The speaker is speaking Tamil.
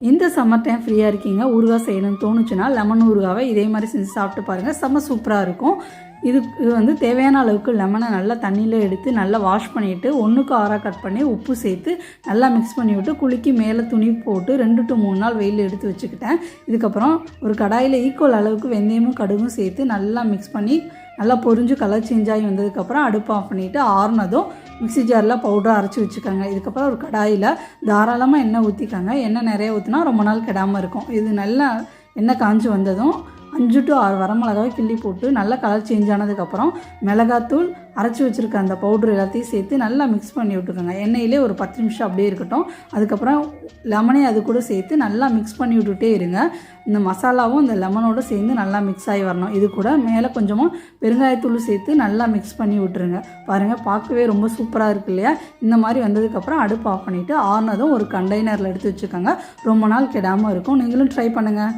இந்த சம்மர் டைம் ஃப்ரீயாக இருக்கீங்க, ஊறுகாய் செய்யணும்னு தோணுச்சுன்னா லெமன் ஊறுகாவை இதே மாதிரி செஞ்சு சாப்பிட்டு பாருங்கள். செம்ம சூப்பராக இருக்கும். இது வந்து தேவையான அளவுக்கு லெமனை நல்லா தண்ணியில் எடுத்து நல்லா வாஷ் பண்ணிவிட்டு 1க்கு 6 கட் பண்ணி உப்பு சேர்த்து நல்லா மிக்ஸ் பண்ணி விட்டு குலுக்கி மேலே துணி போட்டு 2 to 3 நாள் வெயில் எடுத்து வச்சுக்கிட்டேன். இதுக்கப்புறம் ஒரு கடாயில் ஈக்குவல் அளவுக்கு வெந்தயமும் கடுகும் சேர்த்து நல்லா மிக்ஸ் பண்ணி நல்லா பொரிஞ்சு கலர் சேஞ்ச் ஆகி வந்ததுக்கப்புறம் அடுப்பு ஆஃப் பண்ணிவிட்டு ஆறுனதும் மிக்ஸி ஜாரில் பவுடர் அரைச்சி வச்சுக்கோங்க. இதுக்கப்புறம் ஒரு கடாயில் தாராளமாக எண்ணெய் ஊற்றிக்கோங்க. எண்ணெய் நிறைய ஊற்றினா ரொம்ப நாள் கெடாமல் இருக்கும். இது நல்லா எண்ணெய் காஞ்சி வந்ததும் 5 to 6 வரமிளகாவை கிள்ளி போட்டு நல்லா கலர் சேஞ்ச் ஆனதுக்கப்புறம் மிளகாத்தூள் அரைச்சி வச்சுருக்க அந்த பவுட்ரு எல்லாத்தையும் சேர்த்து நல்லா மிக்ஸ் பண்ணி விட்டுக்கோங்க. எண்ணெயிலே ஒரு 10 நிமிஷம் அப்படியே இருக்கட்டும். அதுக்கப்புறம் லெமனே அது கூட சேர்த்து நல்லா மிக்ஸ் பண்ணி விட்டுட்டே இருங்க. இந்த மசாலாவும் இந்த லெமனோடு சேர்ந்து நல்லா மிக்ஸ் ஆகி வரணும். இது கூட மேலே கொஞ்சமாக பெருங்காயத்தூள் சேர்த்து நல்லா மிக்ஸ் பண்ணி விட்டுருங்க. பாருங்கள், பார்க்கவே ரொம்ப சூப்பராக இருக்கு இல்லையா? இந்த மாதிரி வந்ததுக்கப்புறம் அடுப்பு ஆஃப் பண்ணிவிட்டு ஆறுனதும் ஒரு கண்டெய்னரில் எடுத்து வச்சுக்கோங்க. ரொம்ப நாள் கெடாமல் இருக்கும். நீங்களும் ட்ரை பண்ணுங்கள்.